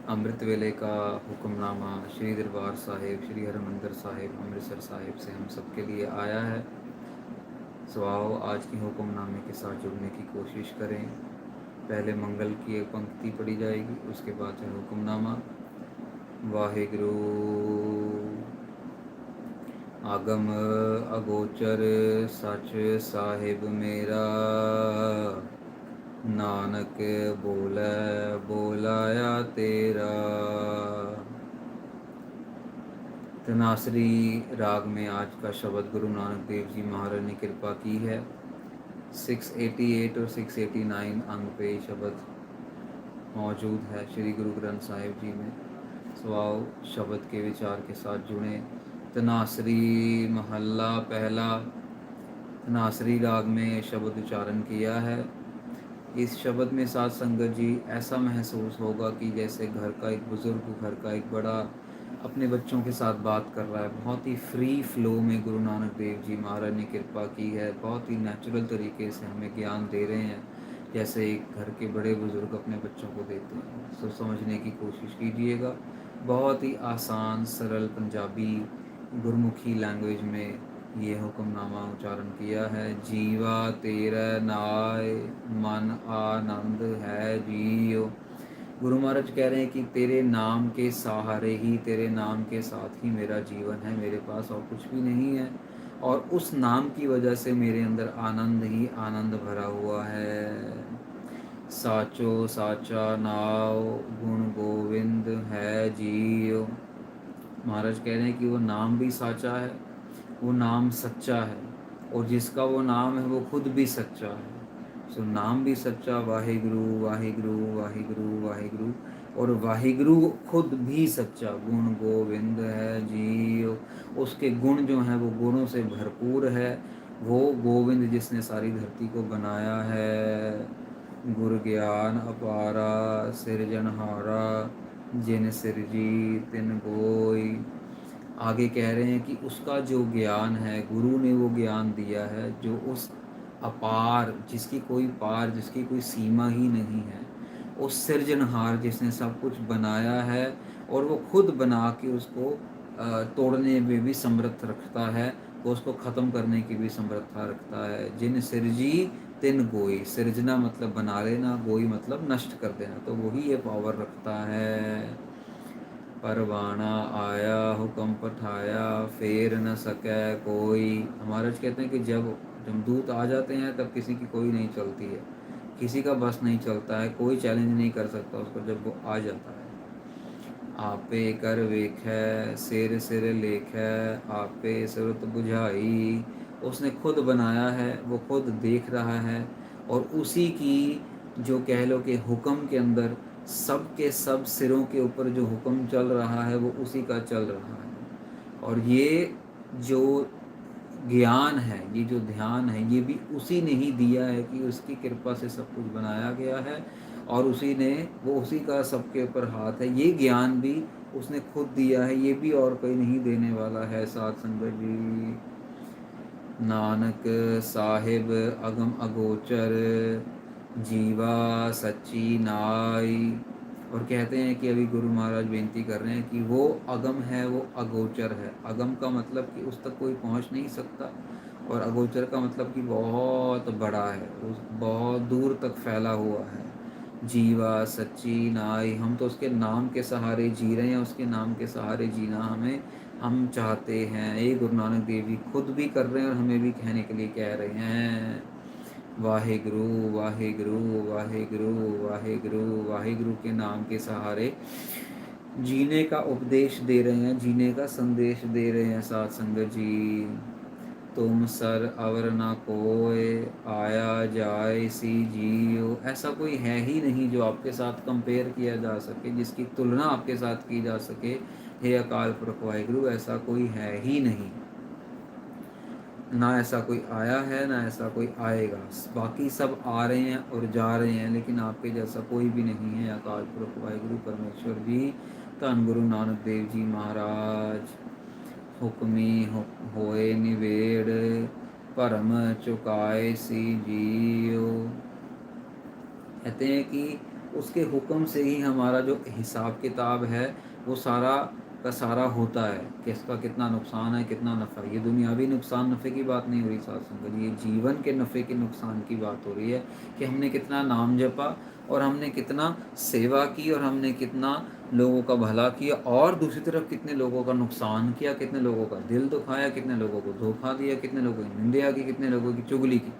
अमृत वेले का हुक्मनामा श्री दरबार साहिब, श्री हरमंदिर साहिब, अमृतसर साहिब से हम सबके लिए आया है। सो आओ आज के हुक्मनामे के साथ जुड़ने की कोशिश करें। पहले मंगल की एक पंक्ति पढ़ी जाएगी, उसके बाद है हुक्मनामा। वाहिगुरु आगम अगोचर सच साहिब मेरा, नानक बोले बोलाया तेरा। तनासरी राग में आज का शब्द गुरु नानक देव जी महाराज ने कृपा की है। 688 और 689 अंग पे शब्द मौजूद है श्री गुरु ग्रंथ साहिब जी में। सो आओ शब्द के विचार के साथ जुड़ें। तनासरी महल्ला पहला। तनासरी राग में शब्द उच्चारण किया है। इस शब्द में साथ संगत जी ऐसा महसूस होगा कि जैसे घर का एक बुज़ुर्ग, घर का एक बड़ा अपने बच्चों के साथ बात कर रहा है। बहुत ही फ्री फ्लो में गुरु नानक देव जी महाराज ने कृपा की है। बहुत ही नेचुरल तरीके से हमें ज्ञान दे रहे हैं, जैसे एक घर के बड़े बुज़ुर्ग अपने बच्चों को देते हैं। सो समझने की कोशिश कीजिएगा। बहुत ही आसान सरल पंजाबी गुरमुखी लैंग्वेज में ये हुक्मनामा उच्चारण किया है। जीवा तेरा नाय मन आनंद है जियो। गुरु महाराज कह रहे हैं कि तेरे नाम के सहारे ही, तेरे नाम के साथ ही मेरा जीवन है, मेरे पास और कुछ भी नहीं है। और उस नाम की वजह से मेरे अंदर आनंद ही आनंद भरा हुआ है। साचो साचा नाव गुण गोविंद है जियो। महाराज कह रहे हैं कि वो नाम भी साचा है, वो नाम सच्चा है, और जिसका वो नाम है वो खुद भी सच्चा है। सो नाम भी सच्चा, वाहिगुरु वाहिगुरु वाहिगुरु वाहिगुरु, और वाहिगुरु खुद भी सच्चा। गुण गोविंद है जियो। उसके गुण जो हैं वो गुणों से भरपूर है। वो गोविंद जिसने सारी धरती को बनाया है। गुर ज्ञान अपारा सिरजनहारा, जिन सिरजी तिन गोई। आगे कह रहे हैं कि उसका जो ज्ञान है, गुरु ने वो ज्ञान दिया है जो उस अपार, जिसकी कोई पार, जिसकी कोई सीमा ही नहीं है, उस सृजनहार जिसने सब कुछ बनाया है और वो खुद बना के उसको तोड़ने में भी समर्थ रखता है, वो उसको ख़त्म करने की भी समर्थता रखता है। जिन सिरजी तिन गोई। सृजना मतलब बना लेना, गोई मतलब नष्ट कर देना, तो वही ये पावर रखता है। परवाना आया हुक्म पठाया फेर न सके कोई। हमारे कहते हैं कि जब जमदूत आ जाते हैं तब किसी की कोई नहीं चलती है, किसी का बस नहीं चलता है, कोई चैलेंज नहीं कर सकता उसको जब वो आ जाता है। आपे कर वेख है सिर सिर लेख है, आपे सुरत बुझाई। उसने खुद बनाया है, वो खुद देख रहा है, और उसी की जो कह लो कि हुक्म के अंदर सब के सब सिरों के ऊपर जो हुक्म चल रहा है वो उसी का चल रहा है। और ये जो ज्ञान है, ये जो ध्यान है, ये भी उसी ने ही दिया है कि उसकी कृपा से सब कुछ बनाया गया है, और उसी ने, वो उसी का सबके ऊपर हाथ है। ये ज्ञान भी उसने खुद दिया है, ये भी और कोई नहीं देने वाला है। साध संगत जी, नानक साहिब अगम अगोचर जीवा सच्ची नाई। और कहते हैं कि अभी गुरु महाराज बेनती कर रहे हैं कि वो अगम है, वो अगोचर है। अगम का मतलब कि उस तक कोई पहुंच नहीं सकता, और अगोचर का मतलब कि बहुत बड़ा है, उस बहुत दूर तक फैला हुआ है। जीवा सच्ची नाई। हम तो उसके नाम के सहारे जी रहे हैं, उसके नाम के सहारे जीना हम चाहते हैं। ये गुरु नानक देव जी खुद भी कर रहे हैं और हमें भी कहने के लिए कह रहे हैं। वाहिगुरु वाहिगुरु वाहिगुरु वाहिगुरु। वाहिगुरु के नाम के सहारे जीने का उपदेश दे रहे हैं, जीने का संदेश दे रहे हैं। साथ संगत जी, तुम सर अवर ना कोय आया जाए सी जियो। ऐसा कोई है ही नहीं जो आपके साथ कंपेयर किया जा सके, जिसकी तुलना आपके साथ की जा सके। हे अकाल पुरख वाहिगुरु, ऐसा कोई है ही नहीं। ना ऐसा कोई आया है, ना ऐसा कोई आएगा। बाकी सब आ रहे हैं और जा रहे हैं, लेकिन आपके जैसा कोई भी नहीं है। अकाल पुरख वाहिगुरु परमेश्वर जी, धन गुरु नानक देव जी महाराज। हुक्मी होए निवेड़ भरम चुकाए सी जियो। कहते हैं कि उसके हुक्म से ही हमारा जो हिसाब किताब है वो सारा का सारा होता है कि इसका कितना नुकसान है, कितना नफ़ा। ये दुनियावी नुकसान नफ़े की बात नहीं हो रही साथ संगत, ये जीवन के नफ़े के नुकसान की बात हो रही है कि हमने कितना नाम जपा और हमने कितना सेवा की और हमने कितना लोगों का भला किया, और दूसरी तरफ कितने लोगों का नुकसान किया, कितने लोगों का दिल दुखाया, कितने लोगों को धोखा दिया, कितने लोगों की निंदा की, कितने लोगों की चुगली की।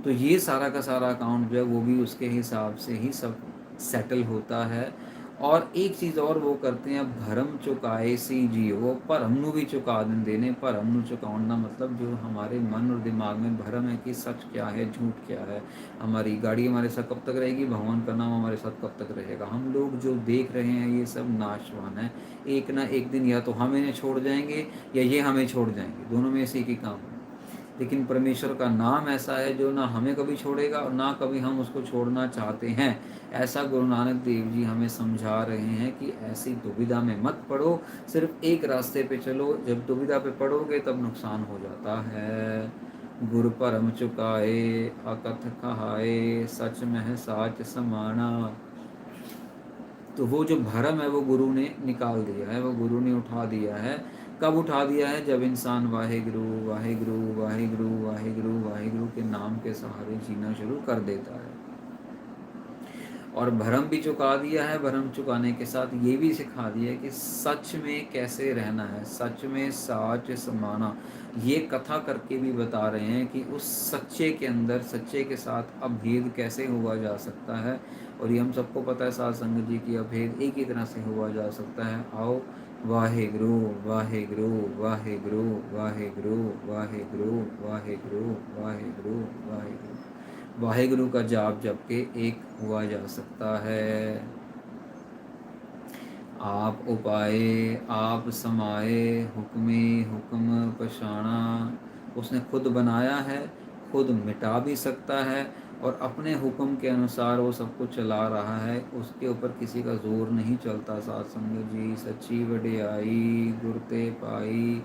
तो ये सारा का सारा अकाउंट जो है वो भी उसके हिसाब से ही सब सेटल होता है। और एक चीज़ और वो करते हैं, भरम चुकाए सी जियो, वो भरम नू भी चुका देने। भरम नू चुकाना मतलब जो हमारे मन और दिमाग में भरम है कि सच क्या है, झूठ क्या है, हमारी गाड़ी हमारे साथ कब तक रहेगी, भगवान का नाम हमारे साथ कब तक रहेगा, हम लोग जो देख रहे हैं ये सब नाशवान है। एक ना एक दिन या तो हम इन्हें छोड़ जाएंगे या ये हमें छोड़ जाएंगे, दोनों में से एक ही काम है। लेकिन परमेश्वर का नाम ऐसा है जो ना हमें कभी छोड़ेगा और ना कभी हम उसको छोड़ना चाहते हैं। ऐसा गुरु नानक देव जी हमें समझा रहे हैं कि ऐसी दुविधा में मत पड़ो, सिर्फ एक रास्ते पे चलो। जब दुविधा पे पड़ोगे तब नुकसान हो जाता है। गुरु परम चुकाए अकथ कहाए, सच में साच समाना। तो वो जो भरम है वो गुरु ने निकाल दिया है, वो गुरु ने उठा दिया है। कब उठा दिया है? जब इंसान वाहेगुरु वाहेगुरु वाहेगुरु वाहेगुरु वाहेगुरु के नाम के सहारे जीना शुरू कर देता है। और भरम भी चुका दिया है। भरम चुकाने के साथ ये भी सिखा दिया है कि सच में कैसे रहना है, सच में साच समाना। ये कथा करके भी बता रहे हैं कि उस सच्चे के अंदर, सच्चे के साथ अभेद कैसे हुआ जा सकता है। और ये हम सबको पता है साध संगत जी की अभेद एक ही तरह से हुआ जा सकता है। आओ वाहेगुरु वाहेगुरु वाहेगुरु वाहेगुरु वाहेगुरु वाहेगुरु वाहेगुरु वाहेगुरु वाहेगुरु का जाप जप के एक हुआ जा सकता है। आप उपाए आप समाए, हुक्मे हुक्म पशाना। उसने खुद बनाया है, खुद मिटा भी सकता है, और अपने हुक्म के अनुसार वो सब कुछ चला रहा है। उसके ऊपर किसी का जोर नहीं चलता। साध संगत जी, सच्ची वडियाई गुरते पाई,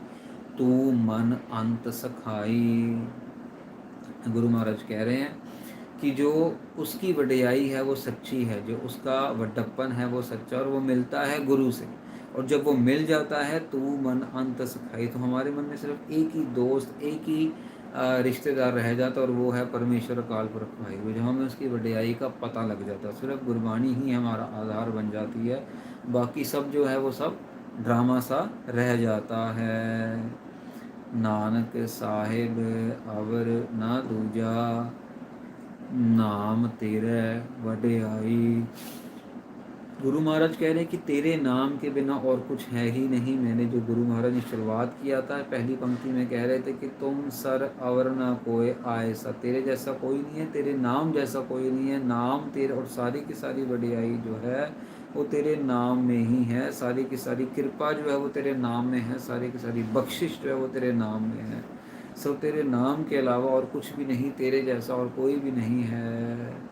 तू मन अंत सखाई। गुरु महाराज कह रहे हैं कि जो उसकी वडियाई है वो सच्ची है, जो उसका वड्डप्पन है वो सच्चा, और वो मिलता है गुरु से। और जब वो मिल जाता है तो मन अंत सखाई, तो हमारे मन में सिर्फ एक ही दोस्त, एक ही रिश्तेदार रह जाता, और वो है परमेश्वर काल पुरख वाहिगुरु। जब हमें उसकी वडियाई का पता लग जाता, सिर्फ गुरबाणी ही हमारा आधार बन जाती है, बाकी सब जो है वो सब ड्रामा सा रह जाता है। नानक साहिब अवर ना दूजा, नाम तेरे वडियाई। गुरु महाराज कह रहे हैं कि तेरे नाम के बिना और कुछ है ही नहीं। मैंने जो गुरु महाराज ने शुरुआत किया था पहली पंक्ति में कह रहे थे कि तुम सर अवर ना कोई आए सा, तेरे जैसा कोई नहीं है, तेरे नाम जैसा कोई नहीं है। नाम तेरे, और सारी की सारी वडियाई जो है वो तेरे नाम में ही है। सारी की सारी कृपा जो है वो तेरे नाम में है, सारी की सारी बख्शिश जो है वो तेरे नाम में है। सब तेरे नाम के अलावा और कुछ भी नहीं, तेरे जैसा और कोई भी नहीं है।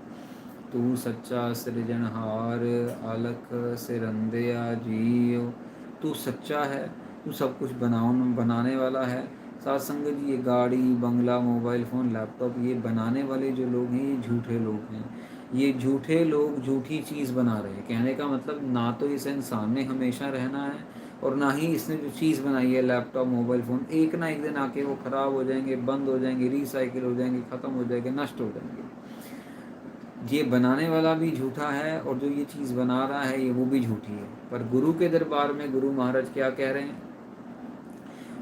तू सच्चा सृजनहार अलख सिरंदया जीव। तू सच्चा है, तू सब कुछ बनाने वाला है। साथ संगत जी, ये गाड़ी बंगला मोबाइल फ़ोन लैपटॉप, ये बनाने वाले जो लोग हैं ये झूठे लोग हैं। ये झूठे लोग झूठी चीज़ बना रहे हैं। कहने का मतलब ना तो इस इंसान ने हमेशा रहना है, और ना ही इसने जो चीज़ बनाई है लैपटॉप मोबाइल फ़ोन, एक ना एक दिन आके वो ख़राब हो जाएंगे, बंद हो जाएंगे, रिसाइकिल हो जाएंगे, ख़त्म हो जाएंगे, नष्ट हो जाएंगे। ये बनाने वाला भी झूठा है और जो ये चीज़ बना रहा है ये वो भी झूठी है। पर गुरु के दरबार में गुरु महाराज क्या कह रहे हैं?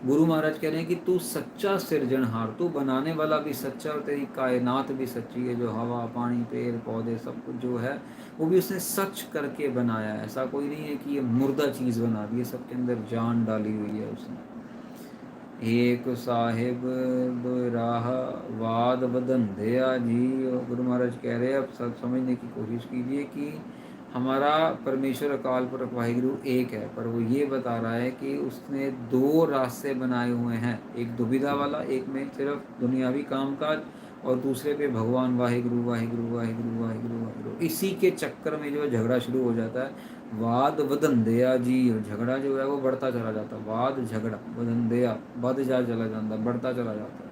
गुरु महाराज कह रहे हैं कि तू सच्चा सिरजनहार, तू बनाने वाला भी सच्चा, और तेरी कायनात भी सच्ची है। जो हवा पानी पेड़ पौधे सब कुछ जो है वो भी उसने सच करके बनाया है। ऐसा कोई नहीं है कि ये मुर्दा चीज़ बना दी है, सबके अंदर जान डाली हुई है उसने। एक साहिब दो राह वाद बदंधया जी। गुरु महाराज कह रहे हैं, अब सब समझने की कोशिश कीजिए कि हमारा परमेश्वर अकाल पुरख वाहिगुरु एक है, पर वो ये बता रहा है कि उसने दो रास्ते बनाए हुए हैं। एक दुविधा वाला, एक में सिर्फ दुनियावी कामकाज, और दूसरे पे भगवान वाहिगुरु वाहिगुरु वाहिगुरु वाहिगुरु वाहिगुरु। इसी के चक्कर में जो है झगड़ा शुरू हो जाता है। वाद वदंधया जी, और झगड़ा जो है वो बढ़ता चला जाता है। वाद झगड़ा वदंधया, बढ़ जा चला जाता, बढ़ता चला जाता है।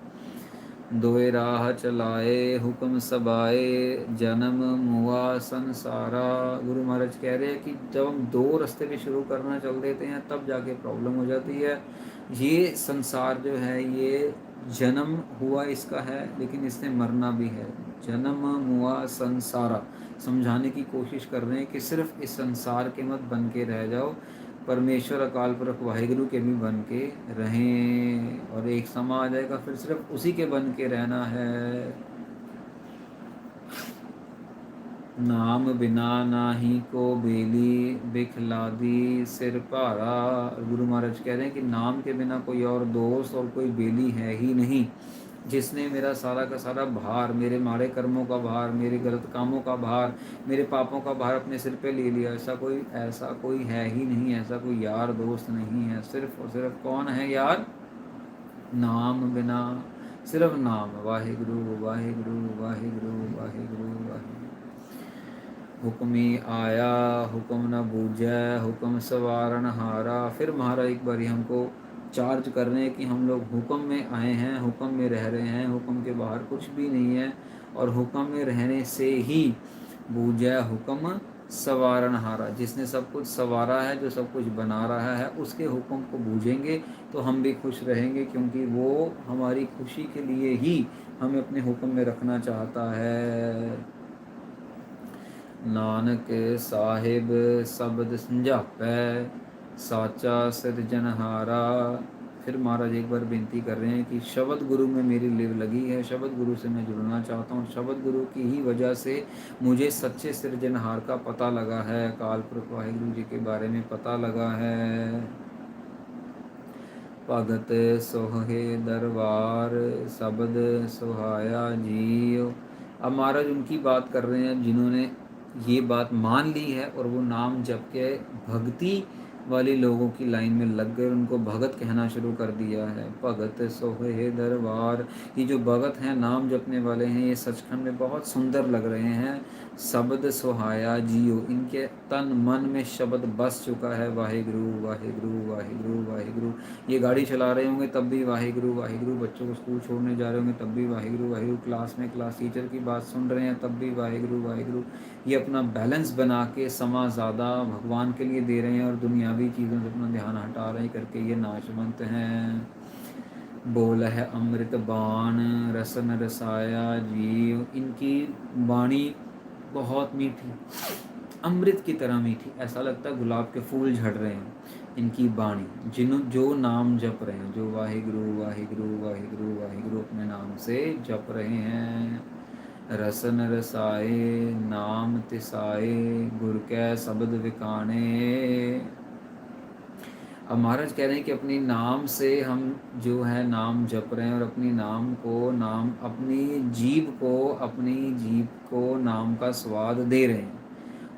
दोए राह चलाए हुक्म सबाए जन्म मुआ संसारा। गुरु महाराज कह रहे हैं कि जब हम दो रास्ते पे शुरू करना चल देते हैं तब जाके प्रॉब्लम हो जाती है। ये संसार जो है ये जन्म हुआ इसका है, लेकिन इसने मरना भी है। जन्म मुआ संसारा समझाने की कोशिश कर रहे हैं कि सिर्फ इस संसार के मत बन के रह जाओ, परमेश्वर अकाल पुरख वाहिगुरु के भी बन के रहें, और एक समा आ जाएगा फिर सिर्फ उसी के बन के रहना है। नाम बिना नाही को बेली बिखलादी सिर भारा। गुरु महाराज कह रहे हैं कि नाम के बिना कोई और दोस्त और कोई बेली है ही नहीं, जिसने मेरा सारा का सारा भार, मेरे माड़े कर्मों का भार, मेरे गलत कामों का भार, मेरे पापों का भार अपने सिर पे ले लिया। ऐसा कोई है ही नहीं, ऐसा कोई यार दोस्त नहीं है। सिर्फ और सिर्फ कौन है यार? नाम बिना, सिर्फ नाम, वाहिगुरु वाहिगुरु वाहिगुरु वाहिगुरु वाहिगुरु। हुक्मी आया हुक्म न बूझै हुक्म सवारण हारा। फिर महाराज एक बार हमको चार्ज कर रहे हैं कि हम लोग हुक्म में आए हैं, हुक्म में रह रहे हैं, हुक्म के बाहर कुछ भी नहीं है, और हुक्म में रहने से ही बूझै हुक्म सवारण हारा। जिसने सब कुछ सवारा है, जो सब कुछ बना रहा है, उसके हुक्म को बूझेंगे तो हम भी खुश रहेंगे, क्योंकि वो हमारी खुशी के लिए ही हमें अपने हुक्म में रखना चाहता है। नानक साहिब शब्द समझापै साचा सिरजनहारा। फिर महाराज एक बार बेनती कर रहे हैं कि शब्द गुरु में मेरी लिव लगी है, शब्द गुरु से मैं जुड़ना चाहता हूँ, शब्द गुरु की ही वजह से मुझे सच्चे सिरजनहार का पता लगा है, अकाल पुरख वाहिगुरु जी के बारे में पता लगा है। भगत सोहे दरबार शब्द सुहाया जीव। अब महाराज उनकी बात कर रहे हैं जिन्होंने ये बात मान ली है और वो नाम जप के भक्ति वाले लोगों की लाइन में लग गए, उनको भगत कहना शुरू कर दिया है। भगत सोहे दरबार, ये जो भगत हैं, नाम जपने वाले हैं, ये सचखंड में बहुत सुंदर लग रहे हैं। शब्द सुहाया जियो, इनके तन मन में शब्द बस चुका है, वाहिगुरु वाहिगुरु वाहिगुरु वाहिगुरु। ये गाड़ी चला रहे होंगे तब भी वाहिगुरु वाहिगुरु, बच्चों को स्कूल छोड़ने जा रहे होंगे तब भी वाहिगुरु वाहिगुरु, क्लास में क्लास टीचर की बात सुन रहे हैं तब भी वाहिगुरु वाहिगुरु। ये अपना बैलेंस बना के समा ज़्यादा भगवान के लिए दे रहे हैं और दुनियावी चीज़ों से अपना ध्यान हटा रहे करके ये नाशवंत हैं। बोल है अमृत बाण रसन रसाया जीव, इनकी वाणी बहुत मीठी, अमृत की तरह मीठी, ऐसा लगता है गुलाब के फूल झड़ रहे हैं इनकी वाणी। जो नाम जप रहे हैं, जो वाहिगुरु वाहिगुरु वाहिगुरु वाहिगुरु अपने नाम से जप रहे हैं। रसन रसाए नाम तिसाए गुर कै शब्द विकाने। अब महाराज कह रहे हैं कि अपनी नाम से हम जो है नाम जप रहे हैं, और अपनी नाम को नाम अपनी जीभ को नाम का स्वाद दे रहे हैं,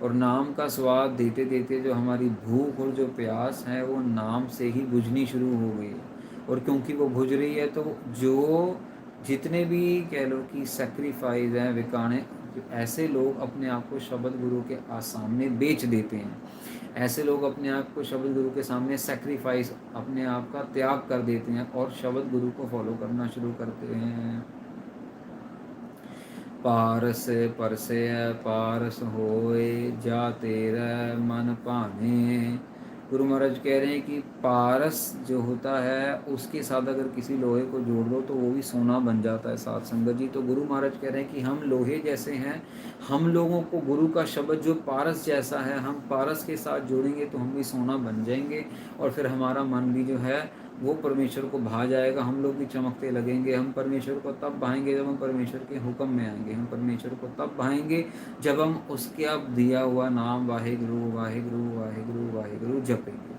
और नाम का स्वाद देते देते जो हमारी भूख और जो प्यास है वो नाम से ही बुझनी शुरू हो गई है। और क्योंकि वो बुझ रही है तो जो जितने भी कह लो कि सेक्रीफाइस हैं, विकाने, ऐसे लोग अपने आप को शब्द गुरु के सामने बेच देते हैं, ऐसे लोग अपने आप को शब्द गुरु के सामने सेक्रीफाइस, अपने आप का त्याग कर देते हैं और शब्द गुरु को फॉलो करना शुरू करते हैं। पारस परसे पारस होए जा तेरा मन भाने। गुरु महाराज कह रहे हैं कि पारस जो होता है उसके साथ अगर किसी लोहे को जोड़ दो तो वो भी सोना बन जाता है। साथ संगत जी, तो गुरु महाराज कह रहे हैं कि हम लोहे जैसे हैं, हम लोगों को गुरु का शब्द जो पारस जैसा है, हम पारस के साथ जोड़ेंगे तो हम भी सोना बन जाएंगे, और फिर हमारा मन भी जो है वो परमेश्वर को भा जाएगा, हम लोग भी चमकते लगेंगे। हम परमेश्वर को तब भाएंगे जब हम परमेश्वर के हुक्म में आएंगे, हम परमेश्वर को तब भाएंगे जब हम उसके अब दिया हुआ नाम वाहिगुरु वाहिगुरु वाहिगुरु वाहिगुरु जपेंगे।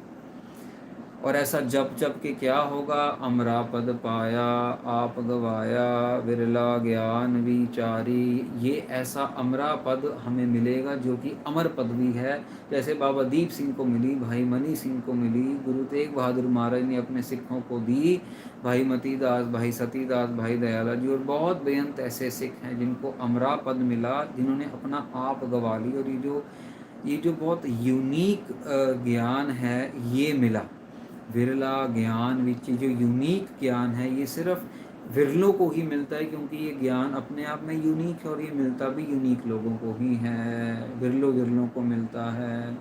और ऐसा जप जप के क्या होगा? अमरा पद पाया आप गवाया विरला ज्ञान विचारी। ये ऐसा अमरा पद हमें मिलेगा जो कि अमर पदवी है, जैसे बाबा दीप सिंह को मिली, भाई मनी सिंह को मिली, गुरु तेग बहादुर महाराज ने अपने सिखों को दी, भाई मतीदास, भाई सतीदास, भाई दयाला जी, और बहुत बेअंत ऐसे सिख हैं जिनको अमरा पद मिला, जिन्होंने अपना आप गवा ली। और ये जो बहुत यूनिक ज्ञान है ये मिला, विरला ज्ञान विच, जो यूनिक ज्ञान है ये सिर्फ विरलों को ही मिलता है, क्योंकि ये ज्ञान अपने आप में यूनिक है और ये मिलता भी यूनिक लोगों को ही है, विरलों को मिलता है।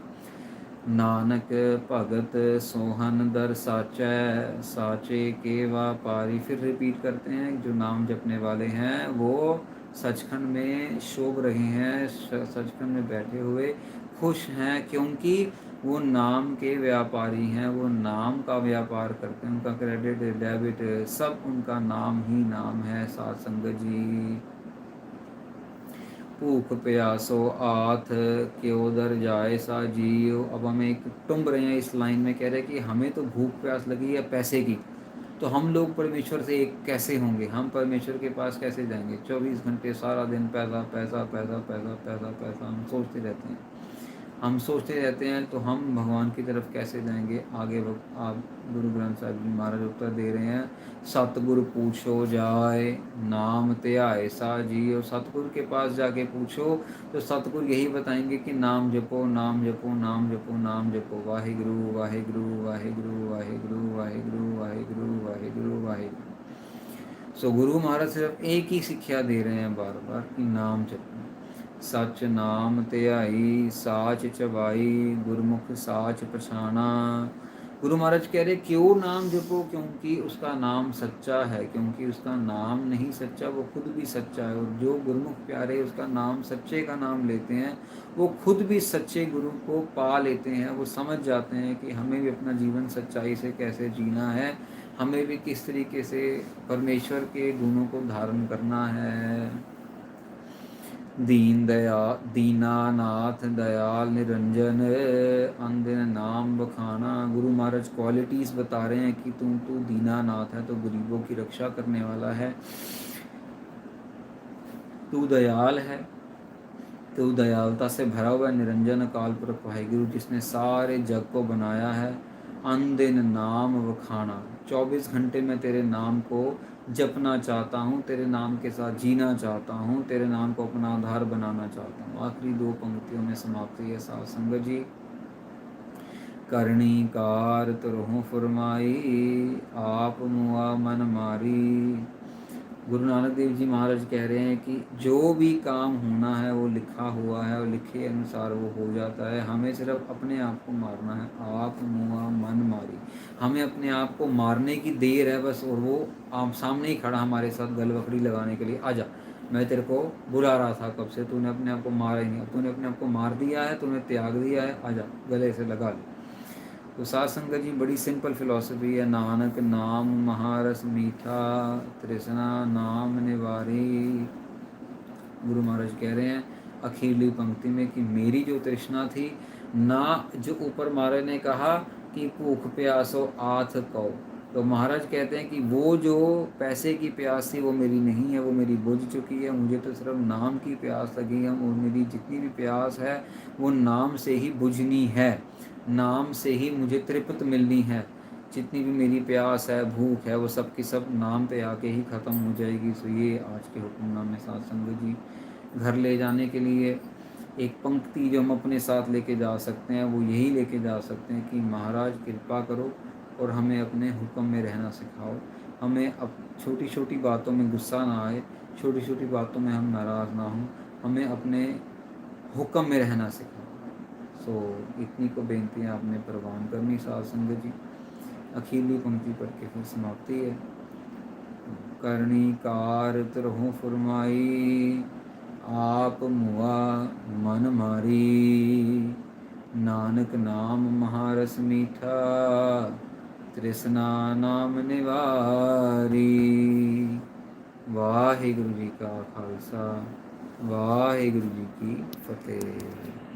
नानक भगत सोहन दर साचै, साचे के व्यापारी। फिर रिपीट करते हैं, जो नाम जपने वाले हैं वो सचखंड में शोभ रहे हैं, सचखंड में बैठे हुए खुश हैं, क्योंकि वो नाम के व्यापारी हैं, वो नाम का व्यापार करते हैं, उनका क्रेडिट डेबिट सब उनका नाम ही नाम है। साध संगत जी, भूख प्यासो आथ क्यों दर जाए सा जियो। अब हम एक टुम्ब रहे हैं इस लाइन में, कह रहे हैं कि हमें तो भूख प्यास लगी है पैसे की, तो हम लोग परमेश्वर से एक कैसे होंगे, हम परमेश्वर के पास कैसे जाएंगे। 24 घंटे सारा दिन पैसा पैसा पैसा पैसा पैसा पैसा हम सोचते रहते हैं, हम सोचते रहते हैं, तो हम भगवान की तरफ कैसे जाएंगे। आगे आप गुरु ग्रंथ साहिब जी महाराज उत्तर दे रहे हैं, सतगुरु पूछो जाए नाम त्याय सा जी। और सतगुरु के पास जाके पूछो तो सतगुरु यही बताएंगे कि नाम जपो नाम जपो नाम जपो नाम जपो, वाहिगुरु वाहिगुरु वाहिगुरु वाहिगुरु वाहिगुरु वाहिगुरु वाहिगुरु वाहिगुरु। सो गुरु महाराज सिर्फ एक ही शिक्षा दे रहे हैं बार बार कि नाम जपो। सच नाम त्याई साच चबाई, गुरमुख साच पछाना। गुरु महाराज कह रहे क्यों नाम जपो, क्योंकि उसका नाम सच्चा है, क्योंकि उसका नाम नहीं सच्चा वो खुद भी सच्चा है। और जो गुरुमुख प्यारे उसका नाम सच्चे का नाम लेते हैं, वो खुद भी सच्चे गुरु को पा लेते हैं। वो समझ जाते हैं कि हमें भी अपना जीवन सच्चाई से कैसे जीना है, हमें भी किस तरीके से परमेश्वर के गुणों को धारण करना है। दीन दया दीनानाथ दयाल निरंजन, अंदिन नाम बखाना। गुरु महाराज क्वालिटीज बता रहे हैं कि तू दीनानाथ है, तो गरीबों की रक्षा करने वाला है, तू दयाल है, तू दयालुता से भरा हुआ निरंजन काल पुरख वाहिगुरु जिसने सारे जग को बनाया है। अनदिन नाम बखाना, 24 घंटे में तेरे नाम को जपना चाहता हूँ, तेरे नाम के साथ जीना चाहता हूँ, तेरे नाम को अपना आधार बनाना चाहता हूँ। आखिरी 2 पंक्तियों में समाप्ति है। साध संगत जी, करणी कार तुरहु फुरमाई, आप मुआ मन मारी। गुरु नानक देव जी महाराज कह रहे हैं कि जो भी काम होना है वो लिखा हुआ है और लिखे अनुसार वो हो जाता है। हमें सिर्फ अपने आप को मारना है। आप मुआ मन मारी, हमें अपने आप को मारने की देर है बस, और वो आप सामने ही खड़ा हमारे साथ गलवकड़ी लगाने के लिए। आजा, मैं तेरे को बुला रहा था कब से, तूने अपने आप को मारा ही नहीं, अब तूने अपने आप को मार दिया है, तूने त्याग दिया है, आजा गले से लगा ले। तो साध संगत जी, बड़ी सिंपल फिलॉसफी है। नानक नाम महारस मीठा, तृष्णा नाम निवारी। गुरु महाराज कह रहे हैं अखीरली पंक्ति में कि मेरी जो तृष्णा थी ना, जो ऊपर महाराज ने कहा कि भूख प्यासो आथ कहो, तो महाराज कहते हैं कि वो जो पैसे की प्यास थी वो मेरी नहीं है, वो मेरी बुझ चुकी है। मुझे तो सिर्फ नाम की प्यास लगी है, और मेरी जितनी भी प्यास है वो नाम से ही बुझनी है, नाम से ही मुझे तृप्त मिलनी है। जितनी भी मेरी प्यास है, भूख है, वो सब की सब नाम पे आके ही ख़त्म हो जाएगी। सो ये आज के हुक्मनामे साध संगत जी, घर ले जाने के लिए एक पंक्ति जो हम अपने साथ लेके जा सकते हैं वो यही लेके जा सकते हैं कि महाराज कृपा करो और हमें अपने हुक्म में रहना सिखाओ। हमें अब छोटी छोटी बातों में गुस्सा ना आए, छोटी छोटी बातों में हम नाराज़ ना हों, हमें अपने हुक्म में रहना सिखाओ। सो इतनी को बेनतियाँ आपने प्रवान करनी साध संगत जी। अखीली पंक्ति पढ़ के फिर समाप्ति है। करणी कार तरहु फुरमाई, आप मुआ मन मारी। नानक नाम महारस मीठा, तृष्णा नाम निवारी। वाहिगुरु जी का खालसा, वाहिगुरु जी की फतेह।